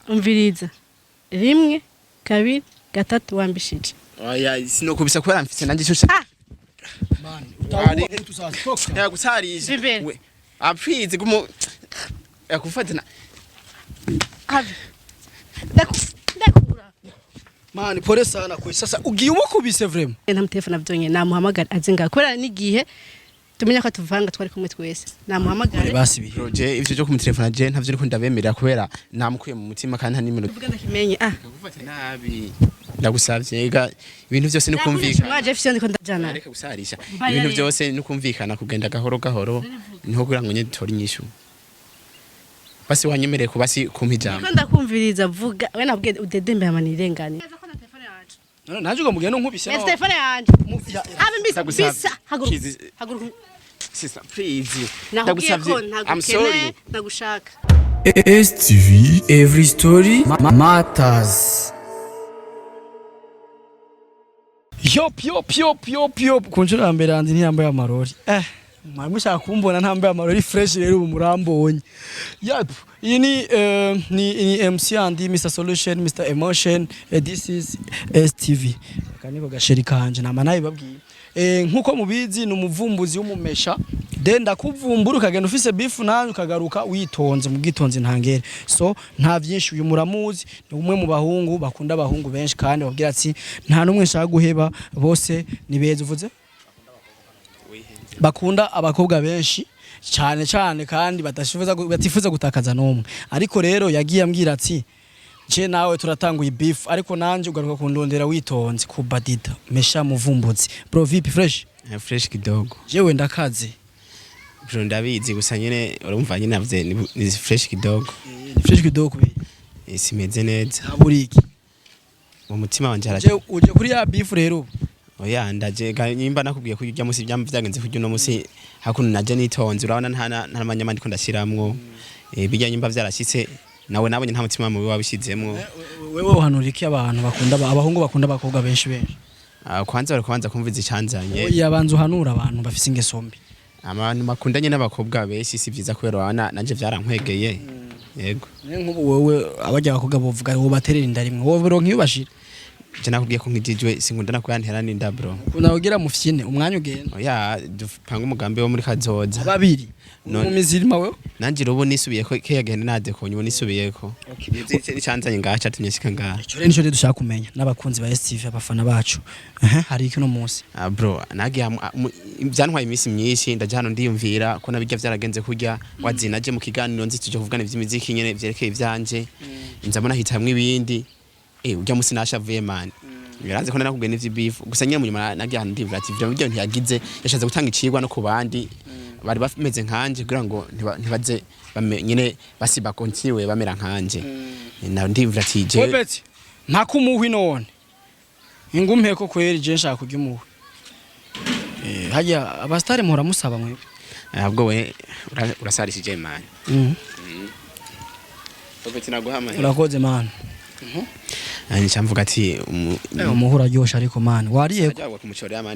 umviriza rimwe kabiri gatatu wambishije oya sinokubisa kubera mfise nanje cyo man utavuga tuzasoka yagutarije we apfize gumo yakufatana ave ndakura man pole sana kwa sasa ugiye umukubise vraiment nta telefone byonye namuhamagara azinga kubera nigihe tumenya ko tuvanga twari kumwe twese namuhamagara basibiye projet ivyo cyo kumtelefona je ntavyo ariko ndabemerera kubera namukuye mu mutima kandi nta nimero uvuga ndakimenye gufata nabi ndagusavye ega ibintu byose no kumvikana mwaje fisi ndiko ndajana reka gusarisha ibintu byose no kumvikana kugenda gahoro gahoro niho kugira ngo nye tori nyishu basi wanyemereye ko basi kumpijama ko ndakumviriza vuga we nabwe udedembe amanirengane no naje ugamugiye no nkubise no telefone yanje ave mbisa haguruka sister please ndagusavye I'm sorry ndagushaka STV every story matters. Yo kunjura mbere andi ntiyambaye amarori mwamwe shaka kumbona ntambaye amarori fresh rero umurambonye yap iyi ni MC andi Mr Solution Mr Emotion this is STV kaniko gasheri kanje nama nayi babwiye nkuko mubizi numuvumbuzi w'umumesha denda kuvumbura ukagenda ufise beef nanyu ukagaruka witonze mu bwitonze ntangere so nta byinshi uyu muramuzi ni umwe mu bahungu bakunda abahungu benshi kandi babwira ati nta numwe nshaka guheba bose ni beza uvuze bakunda abakobwa benshi cyane kandi batifuza gutakaza nomwe ariko rero yagiye ambwira ati je nawe turatanguye beef ariko nanje ugaruka kundondera witonze ku badida mesha muvumbuzi bro vipi fresh kidogo jewe ndakaze bro ndabizi gusa nyene urumva nyene navuze ni fresh kidogo simeze neza aburiki mu mutima wanje haraje uje kuri ya beef rero oya ndaje nyimba nakubwiye ko ujya musi byagenze kujya no musi hakuno naje nitonze urabona nta manyama ndiko ndashiramwo bijya nyimba byarashitse nawe nabonye nta mutima mubi wabishizemwo wewe uhanura iki abantu bakunda abahungu bakunda abakobwa benshi kwanza kumviza icyanzanye oya banza uhanura abantu bafise ingeso mbi abantu makundanye n'abakobwa benshi si byiza kubera wana nanje byarankwegeye yego nk'ubu wewe abajya abakobwa bovuga ngo baterera indarimwe wowe ronke yubashira je nakubwiye ko nkijijwe sinkunda nakuyantera n'inda bro kunagira mufyine umwanya ugenda oya dupanga umugambi wo muri kazoza babiri mu mizirima wewe nanje robo nisubiye ko yagenda nade ko nyubo nisubiye ko okay icyanzanye ngacha tumyeshika ngaha cyo rero nico dushaka kumenya n'abakunzi ba STV abafana bacu hari iki no munsi bro nagiye byantwaye imisi myinshi ndajano ndiyumvira ko nabijya byaragenze kurya wazinaje mu kiganiro nzi tuje kuvugana ivy'imiziki nyene vyerekeye ivyanje nzabona hitamwe ibindi ujya musi nashavuye man yaraze ko nakubwiye n'ivyi beef gusa nyine mu nyuma nagiye hano ndivura ati byo ntiyagize yashaze gutanga icigwa no kubandi bari bameze nkanje kugira ngo ntibaze nyine basiba continue bamera nkanje na ndivura ati je Robert ntakumuhwi none ingumpe ko kweri je nshaka kujya umuhwi hajya abastare muhora musaba mwe ahubwo we urasarishije man Robert naguhama urakoze man ncamvuga ati umuhura ryosha ariko man wariye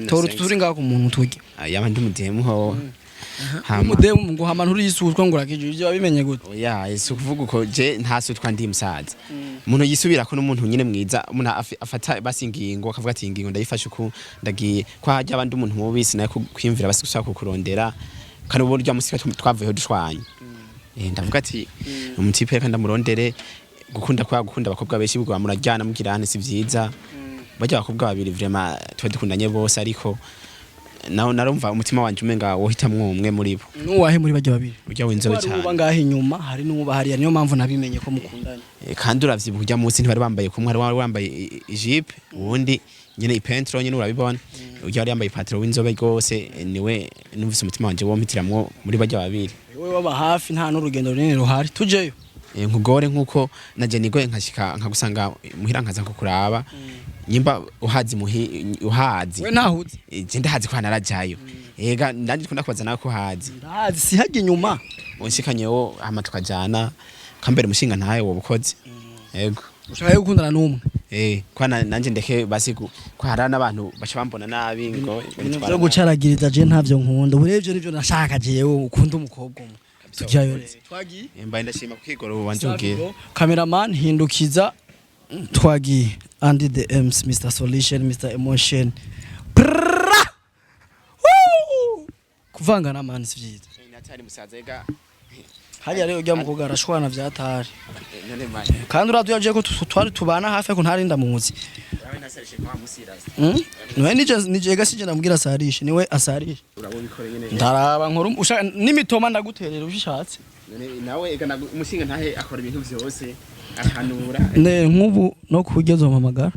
tora turi ngaho ku muntu tujye yaba ndi mudemu ho mudemu ngo hamana uri yisuzwa ngo urakije ibyo babimenye gute oya isi kuvuga uko je ntasutwa ndi musaza umuntu yisubira ko n'umuntu nyine mwiza umuntu afata basingingo akavuga ati ingingo ndayifashe uko ndagiye kwa hajya abandi umuntu mubisi nayo kwimvira basigushaka kukurondera kandi uburyo amusika twavuyeho dushwanye ndavuga ati umutipe kandi amurondere gukunda abakobwa benshi bigwa murajyana mugirane si vyiza bajya abakobwa babiri vraiment twe dukundanye bose ariko naho narumva umutima wanje umenga wohitamwe umwe muri bo nuwahe muri bajya babiri ujya winzobe cyane uba ngahe inyuma hari n'uba hari niyo mpamvu nabimenye ko mukundanye kandi uravyibuka munsi ntibari bambaye kumwe hari wambaye ijipe ubundi nyene ipentro nyene urabibona ujya yari yambaye ipatro w'inzobe gose niwe numvise umutima wanje wompitiramwo muri bajya babiri wewe waba hafi nta n'urugendo runini ruhari tujeyo nkugore nkuko naje nigoye nkashika nkagusanga muhira nkaza kukuraba nyimba uhazi uhazi we nahuze je ndahazi kwa narajayo ega ndandi kunda kubaza nako hazi ndahazi si hajye inyuma unshikanyeho hama tukajana kambere mushinga ntaye wobukoze ego ushaka gukundana n'umwe kwana nanje ndeke basi ko hari n'abantu bacha bambona nabi ngo byo gucaragiriza je ntavyo nkunda urebye nivyo nashaka jewe ukunda umukobwa umwe tujyayo rero twagiye mbaye ndashima kwigora wanje ubwira cameraman hindukiza twagiye Andy the M's Mr Solution Mr Emotion kuvanga na man sivyiza natari musaza ega hariya rero ujya mu kugara shwana vyatari none mani kandi uraduyaje ko twari tubana hafi ko ntari ndamuzi yawe nasarishe kwa musiraza niwe nije gasije ndamubwira asarishe niwe asarishe urabona ikore nyene ndaraba nkuru ushaka n'imitoma ndaguterera ubishatse none nawe ega umushinga ntahe akora ibintu byose ahanura ne nkubu no kugeza umamagara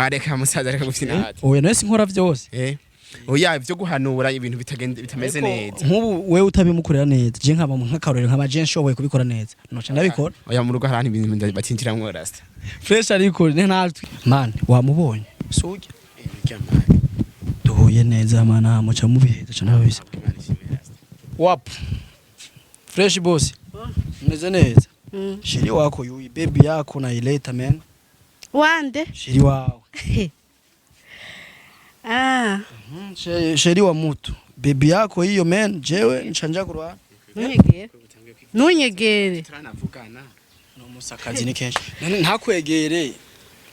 reka musaza reka gufina hati oya nese nkora vyose oya ivyo guhanura ibintu bitameze neza nkubu wewe utabimukorera neza je nkaba nk'akarorero nkaba je nshoboye kubikora neza noca ndabikora oya mu rugo hari ibintu batinjiramwo rasta fresh ariko ne natwe man wamubonye suge duhuye neza mana muca mubiheza cyane abise wap fresh boss neze neza shiri wako yuyi baby yako na ileta man wande shiri wawe sheri wa mutu baby yako hiyo man jewe nchanja kurwa nunyegere turanavugana no musakazi ni kenshi ntakwegere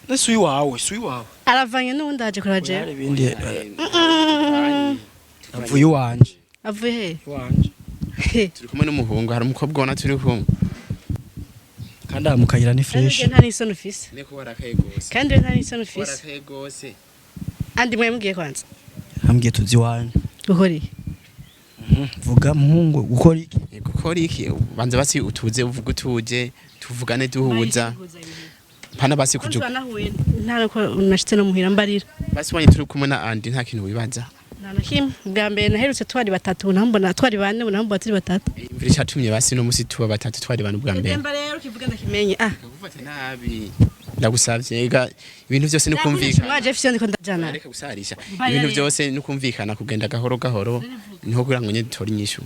nasuyi wawe aravanye n'undi aje kuraje hari bindi avuye wanje avuye he wanje turi kumwe n'umuhungu hari umukobwa wana turi kumwe kandi amukayira ni fresh nta n'isoni ufise neko warakaye gose kandi nta n'isoni ufise warakaye gose andi mwembwiye kwanza ambwiye tuzi wanje gukora vuga muhungu gukora iki banza basi utuze uvuga utuje tuvugane duhuza pana basi kujuka nta ko unashitse no muhira mbarira basi wanye turi kumwe na Andi nta kintu wibaza nta kimwe bwa mbere naherutse twari batatu nambona twari bane nambona turi batatu imvira cyatumye basi no musi tuba batatu twari bane bwa mbere ndemba rero kivuga ndakimenye kagufata nabi ndagusavye ega ibintu byose ni kumvikana mwaje fisi ndiko ndajana reka gusarisha ibintu byose ni kumvikana kugenda gahoro niho kugira ngo nye dutora inyishu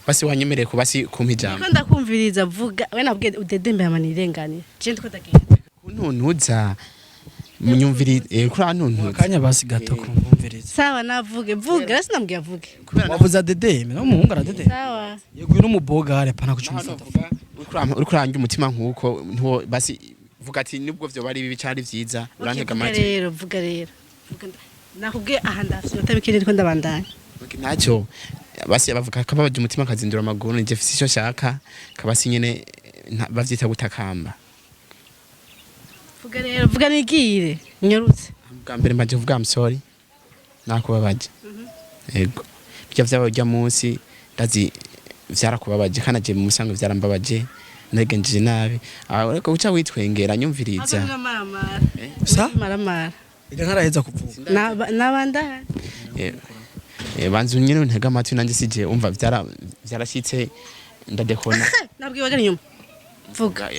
basi wanyemereye ko basi kumpijambo niko ndakumviriza vuga we nabwiye udedembe amanirengane je ndiko ndagenda kuntuza munyumviri kurantuntuza kanya basi gato kumviriza sawa navuge vuga rasi nambwiye avuge wavuza dedeme no muhungu aradede sawa yego no mubogare pana kucumufata uri kuranga umutima nkuko ntuwo basi vuga ati nubwo byo bari bibi cyari vyiza urantega amati vuga rero nakubwiye aha ndafite notabikiri ndiko ndabandanya ntacyo basi bavuga ko babaje umutima kazindura amaguru nje fisi cyo shaka kabasi nyene bavyita gutakamba vuga rero vuga nigire nyorutse bwa mbere mbaje vuga I'm sorry nakubabaje yego bya vyabajya munsi ndazi vyarakubabaje kana je mu musango vyarambabaje negenje nabi ariko uca witwengera nyumviriza sa maramara ega nkaraheza kuvuga nabanda banzu nyine ntega amatwi nanjye sije umva vyarashitse ndadekona nabwiwe gani nyuma vuga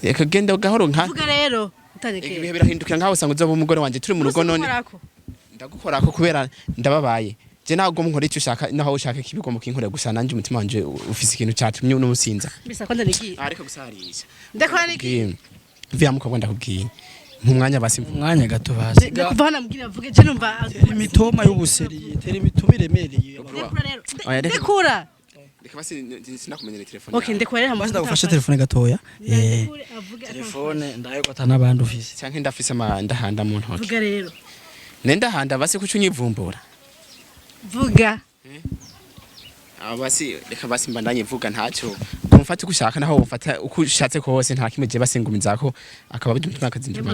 reka genda gahoro nka vuga rero utanyekeye ibihe birahindukira ngaho usanga uzoba umugore wanje turi mu rugo none ndagukorako kubera ndababaye je nago nkora icyo ushaka naho ushaka kibigomba kinkora gusa nanje umutima wanje ufise ikintu cyatumye n'umusinza bisa kwanda nigiye ariko gusarisha ndakora niki vya mukobwa ndakubwiye mwanya basi mwanya gato basi kuva hano mbwira vuge je numva imitoma y'ubuseri tera imitoma iremereye ndekura reka basi sinakumenyera telefone okay ndekura rero basi ndagufashe telefone gatoya telefone ndaye ko atanabandi ufise cyangwa ndafise ndahanda mu ntoki vuga rero nenda handa basi kuco unyivumbura vuga basi reka basi mbandanye vuga ntacyo kumfata ugushaka naho ufata uko ushatse kose nta kimwe je basingumizako akaba bitumutuma akazinduma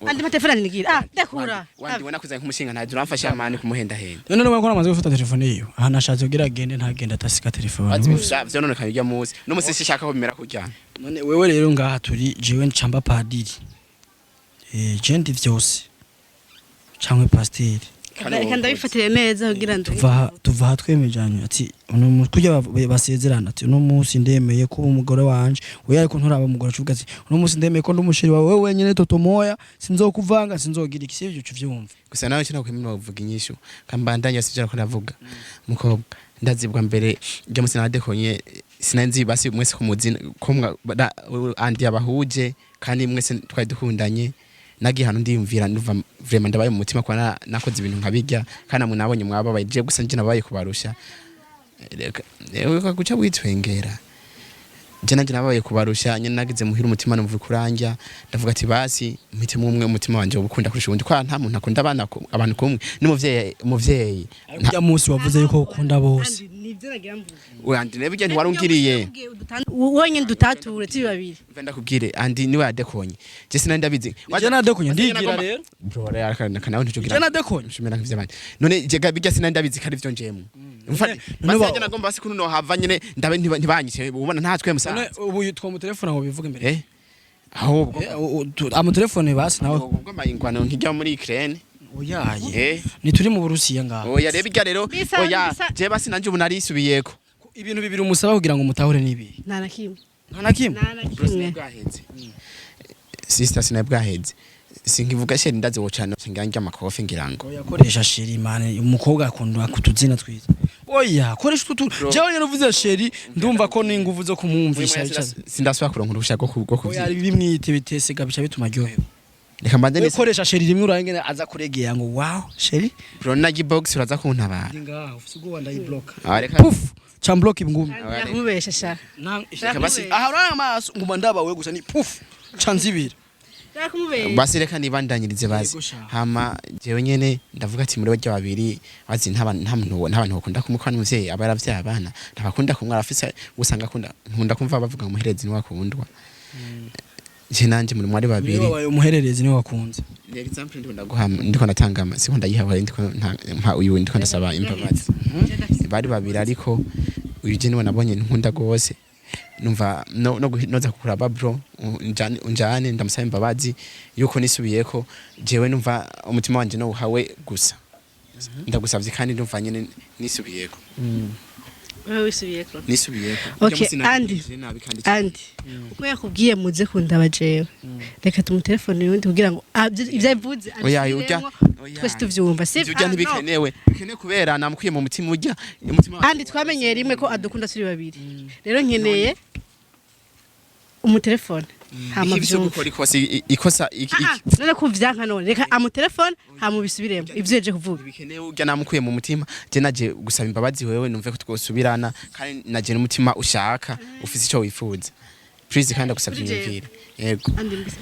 andi telefone nigira ndekura wandi wona kuza nk'umushinga ntaje uramfasha amani kumuhenda henda none no bakora amaze gufata telefone yiyo aha nashatse kugira agende ntagenda atasika telefone vyo none kabijya muzi no musi sishaka ko bimera kujyana none wewe rero ngaha turi jewe ncamba padiri je ndi vyose cyangwa pasteur reka ndabifatire neza kugira ngo tuva twemejanye ati uno mukujya basezerana ati uno munsi ndemeye ko umugore wanje we ariko nturaba umugore cuvuga ati uno munsi ndemeye ko ndumushiri wawe wewe wenyene totomoya sinzokuvanga sinzogira ikisivyo cyuvyumva gusa nawe cyo nakwemera uvuga inyishu kambandanya sije ko navuga mukobwa ndazibwa mbere byo musi nadekonye sinanzi basi mwese kumuzi ko andi abahuje kandi mwese twari dukundanye nagihano ndiyumvira nduva vraiment ndabaye mu mutima kwa nakoze ibintu nkabijya kana munabonye mwababaye je gusa nje nabaye kubarusha reka reka guca witwengera je nanje nabaye kubarusha nyene nagize muhira umutima numva kuranja ndavuga ati basi mpitemo umwe umutima wanje ubukunda kurusha undi kwa nta muntu akunda abantu kumwe n'umuvyeyi ariko munsi wavuze yuko ukunda bose nivyo nagira mvuga andi nebije ntiwarungiriye wonye ndutature turi babiri venda kubwire andi niwe yadekonye je sinandabizi je nadekonye ndigira rero bro rero kana ntujugira je nadekonye nshimira nk'ivyo bandi none je bijya sinandabizi kari vyo njemu mfati basi nagomba basi kuno hava nyene ndabe ntibanyice ubona ntatwe musa ubu two mu telefone ngo bivuge imbere ahubwo amu telefone basi nawe ubwo mayingwano nkijya muri Ukraine oyaye ni turi mu Burusiya ngaho oya reba irya rero oya je basi nanje ubu narisubiyeko ibintu bibiri umusaba kugira ngo mutahure nibi nta na kimwe nta na kimwe sister sinabwaheze sinkivuga sheri ndaze wocana nganja amakofe ngirango yakoresha sheri mane umukobwa akundwa kutuzina twiza oya koresha tutu jewe nyene uvuze sheri ndumva ko n'inguvu zo kumwumvisha sindaswa kuronka urusha rwo kuvyi oya bimwite bitese gabica bituma ryohe reka mbande nese koresha sheri rimwe urangene aza kuregera ngo wow sheri bro nagi box uraza kuntabara ngaho ufise ubwo wanda iblock reka puf chamblock ibngumi yakubesha sha basi aha uranga maso nguma ndabawe gusa ni puf chanzibira basi reka nibandanyirize bazi hama jewe nyene ndavuga ati muri barya babiri bazi ntabantu bakunda kumukwana umuvyeyi aba yaravyaye abana ntabakunda kumwe arafise usanga nkunda kumva bavuga umuherezi ni wakundwa je nanje muri mwari babiri wabaye umuhererezi ni wakunze example ndiko natangama siko ndayihawe ndiko nta uyu ndiko ndasaba imbabazi bari babiri ariko uyu je niwe nabonye nkunda gose numva noza kukuraba bro unjane ndamusaba imbabazi yuko nisubiyeko jewe numva umutima wanje no uhawe gusa ndagusavye kandi numva nyene nisubiyeko wewe wisubiyeko nisubiyeko okay andi uko yakubwiye muze kundaba jewe reka tumutelefone yundi kugira ngo ivyo bivuze oya urya twese tuvyumva sivyo urya ntibikenewe bikenewe kubera namukuye mu mutima urya umutima andi twamenyeye rimwe ko adukunda turi babiri rero nkeneye umutelefone hama byumva ikosa none kuvyanka none reka amutelefone hama bisubiremo ivyo je kuvuga bikenewe urya namukuye mu mutima je naje gusaba imbabazi wewe numve ko twosubirana kandi naje n'umutima ushaka ufise ico wifuza please kandi gusabye imvire yego andi mbisa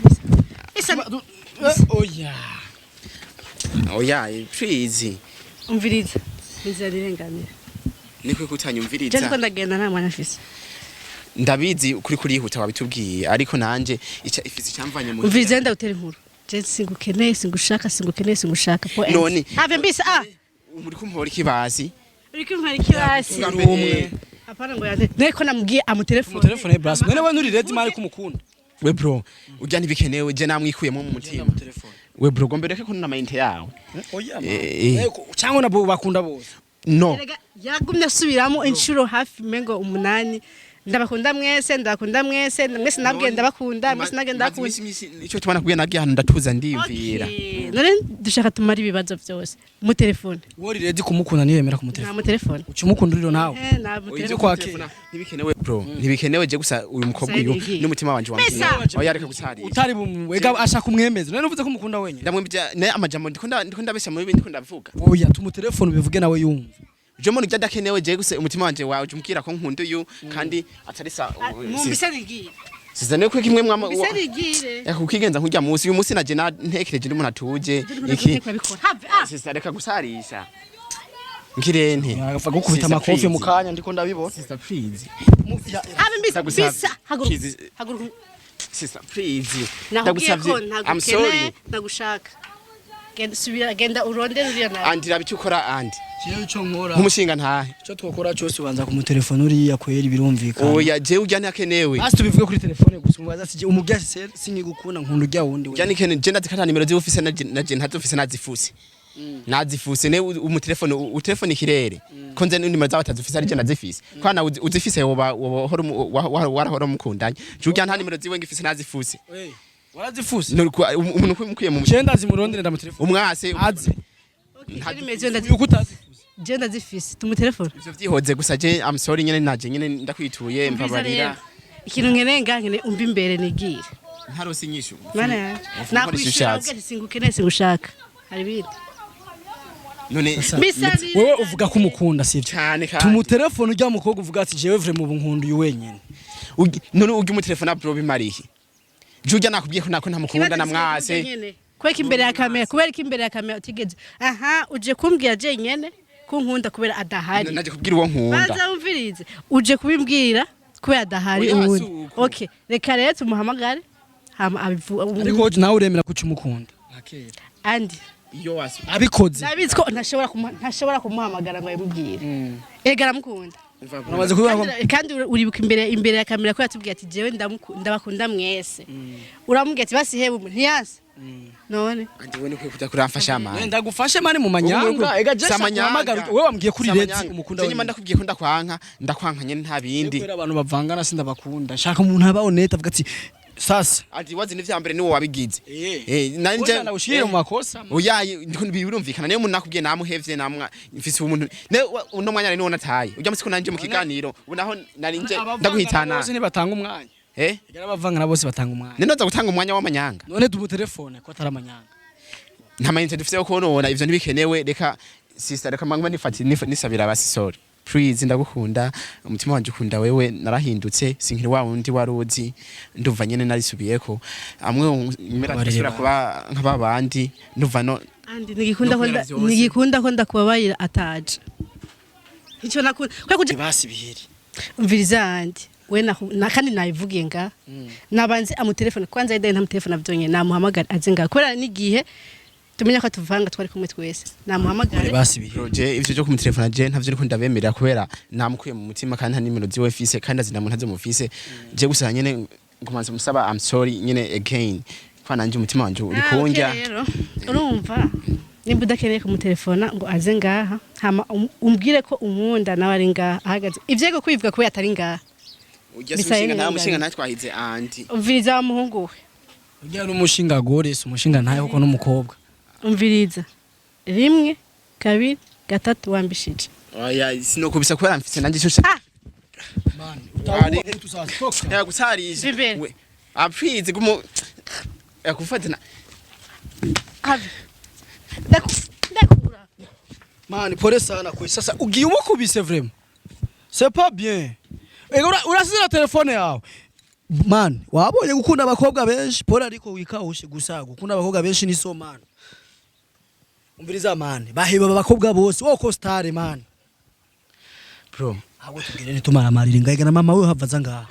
oya please umviriza inzira irenganira niko kutanyumviriza je ko ndagenda nta mwana afise ndabizi kuri kurihuta wabitubwiye ariko nanje ifise cyamvanye mu umviriza ndawutera inkuru je singukeneye singushaka po none have mbisa muri kumpora ikibasi uriko mpari kibasi umwe apana ngo yande neko namubwiye amutelefone brass none we nturi ready mari kumukunda we bro urya ntibikenewe je namwikuyemo mu mutima we bro gombe reke ko na mayinte yawe oya cyangwa nabo bakunda bose no yagumye asubiramo inshuro hafi mengo 8 ndabakunda mwese mwese nabwiye ndabakunda mwese nagenda bakunda icyo tubana kubwiye nagiye hano ndatuza ndimvira none dushaka tumara ibibazo byose mu telefone wori ready kumukunda niyemera ku nta mu telefone ucumukunda uriro nawe na mu telefone ntibikenewe bro ntibikenewe je gusa uyu mukobwa uyu n'umutima wanje wambye oya reka gusari utari bumwega ashaka umwemeza none uvuze ko umukunda wenyine ndamwibya ne amajambo ndikunda besha mu bindi ndikunda vuga oya tumu telefone bivuge nawe yumva Jomo nijya dakenewe je guse umutima wanje wawe jumukira ko nkundu yu kandi atari sa mumbise nigiye sizane ko kimwe mwama biserigire yakukigenza nkujya musi uyu musi naje ntekereje ndi umuntu atuje iki sizareka gusarisha nkirente agafa gukubita amakofi mu kanya ndiko ndabibona sister please habe mbisa haguruka sister please ndagusavye I'm sorry ndagushaka genda urondera uriya nawe andira bicu ukora andi jewe cyo nkora umushinga ntahe cyo twakora cyose ubanza ku telefone uriya kwera birumvikana oya je ujya ntakenewe basi tubivuge kuri telefone gusa umubaza sije umubya sinyigukunda nkunda ujya wundi we yani kene je ndazikata nimero ze ufise naje ntazufise nazifuse nazifuse ne umutelefone utelefone kirere konze nimero zawe tazufise ari je nazifise kwana uzifise woba warahora mukundanye je ujya nta nimero ziwe ngifise nazifuse warazifuse umuntu kumkuye mu cyenda zimurondera ndamutelefone umwase azi Jenda zifise tumutelefone ivyo vyihoze gusa je I'm sorry nyene naje nyene ndakwituye mbabarira ikintu nkerenga nkene umva imbere nigire ntarose inyishu mana nakwishaka singukeneye singushaka hari bindi none wewe uvuga ko umukunda sivyo cyane kandi tumutelefone ujya mukobwa uvuga ati jewe vre mu bunkundu uyu wenyene none ujya mu telefone bro bimariye jujya nakubwiye ko nako ntamukunda na mwase kweka imbere ya kamera kubera ko imbere ya kamera utigeze aha uje kumbwira je nyene ko nkunda kubera adahari naje kubwira uwo nkunda baza umvirize uje kubimbwira kubera adahari ubundi okay reka rero tumuhamagare hama ariko nawe uremera kuca umukunda akera andi iyo wasu abikoze nabizi ko ntashobora kumuhamagara ngo ayimubwire egara mukunda uramaze kubibaho kandi uribuka imbere ya kamera ko yatubwiye ati jewe ndabakunda mwese uramubwiye ati basi hebe ntiyase none andi wone kujya kuramfasha amana ndagufashe mani mu manyanga ega je samanyanga wewe wambwiye kuri rezi umukunda wewe ndakubwiye ko ndakwanka nyene nta bindi kwera abantu bavangana sindabakunda shaka umuntu aba honete avuga ati sasa ati wazi n'ivya mbere niwo wabigize nanje nagushire mu makosa oyaye birumvikana niyo umuntu nakubwiye namuhevye namwa mfise umuntu uno mwanya niwo nataye ujya musiko nanje mu kiganiro unaho narinje ndaguhitana bose nibatanga umwanya egera bavangana bose batanga umwanya nenoza gutanga umwanya w'amanyanga none dubu telefone ko ataramanyanga nta mayinite dufite ko nona ivyo ntibikenewe reka sister reka mangwa nifati nisabira abasisori please ndagukunda umutima wanje ukunda wewe narahindutse sinkiri wa wundi waruzi ndumva nyene narisubiyeko amwe imera tasura kuba nk'ababandi ndumva no andi nigikunda ko ndakubabayira ataje icyo nakunda kwe kuje basi biheri umviriza andi we na kandi nabivugiye nga nabanze amutelefone kwanza ide nta mutelefone avyonye namuhamagara azenga kora nigihe tumenya ko tuvanga twari kumwe twese namuhamagare basi bihe projet ivyo cyo kumutelefona je ntavyo ariko ndabemerera kubera namukuye mu mutima kandi nta nimero ziwe fise kandi azina muntu azomufise je gusa nyene ngumanze musaba I'm sorry nyene again fana nje umutima wanje uri kunjya urumva nimba udakeneye kumutelefona ngo aze ngaha hama umbwire ko umunda nawe ari ngaha ahagaze ivyego kwivuga ko yatari ngaha ujya mushinga natwahize anti umviriza Wamuhungu we ujya n'umushinga gore si umushinga ntaye kuko n'umukobwa umviriza 1 2 3 wambishije oya sinokubisa kubera mfise nanje cyo man utari tuzasoka yagusarije we apfize gumo yakufatana ave ndakura man pole sana kwa sasa ugiye umukubise vraiment c'est pas bien urasize telefone yawe man wabonye gukunda abakobwa benshi pole ariko wikahushe gusa gukunda abakobwa benshi ni so man umviriza man baheba abakobwa bose woko star man bro ahubwo tugire nitumara marira ngaye na mama we havaza ngaha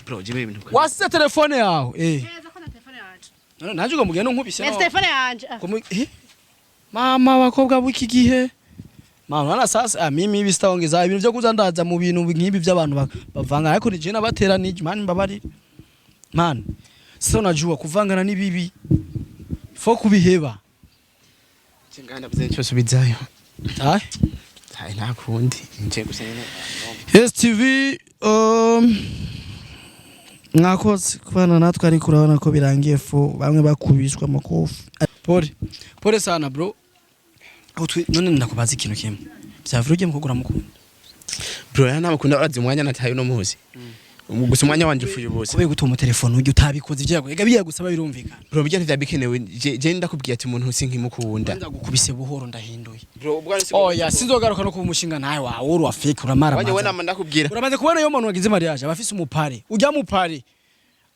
bro jibe ibintu wasize telefone yawe neza ko na telefone yanje none naje ngo mugende nkubise na telefone yanje mama abakobwa bw'iki gihe mama na sasa mimi bistaongeza ibintu byo kuzandaza mu bintu nk'ibi by'abantu bavanga ariko nije nabatera niji man mbabari man sio najua kuvangana ni bibi fo kubiheba nganda buze cyo subizayo ai nakundi nje gusene STV mwakoze kubana natwe ari kurabona ko birangiye fo bamwe bakubishwa amakofu pole sana bro none ndakubaza ikintu kimwe byavuruge mukugura mukunda bro yana mukunda urazi umwanya nataye no muzi gusa umwanya wanje ufuye bose kubeye gutuma telefone ujye utabikoze ivyago ega biya gusaba birumvikana bro bijya ntivyabikeneye je ndakubwiye ati umuntu sinkimukunda ndagukubise buhoro ndahinduye bro ubwo oya sinzogaruka no kumushinga nawe wawe uru afike uramara wanye we nama ndakubwira uramaze kubona yo muntu wagize mariage abafise umupare ujya mupare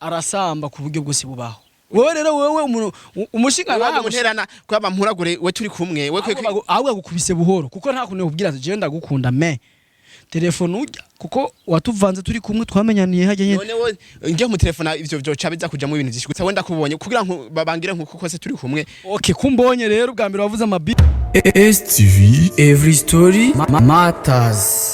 arasamba ku buryo bwose bubaho wowe rero wowe umushinga nawe umuterana kwaba mpuragure we turi kumwe we ahubwo agukubise buhoro kuko nta kuntu kubwira je ndagukunda me telefone ujya kuko watuvanze turi kumwe twamenyaniye hajye nyene none we ngiye mu telefone ivyo byoca biza kuja mu bintu vyishikutsa wenda kubonye kugira ngo babangire nkuko kose turi kumwe okay kumbonye rero ubwa mbere wavuze amabi STV every story matters.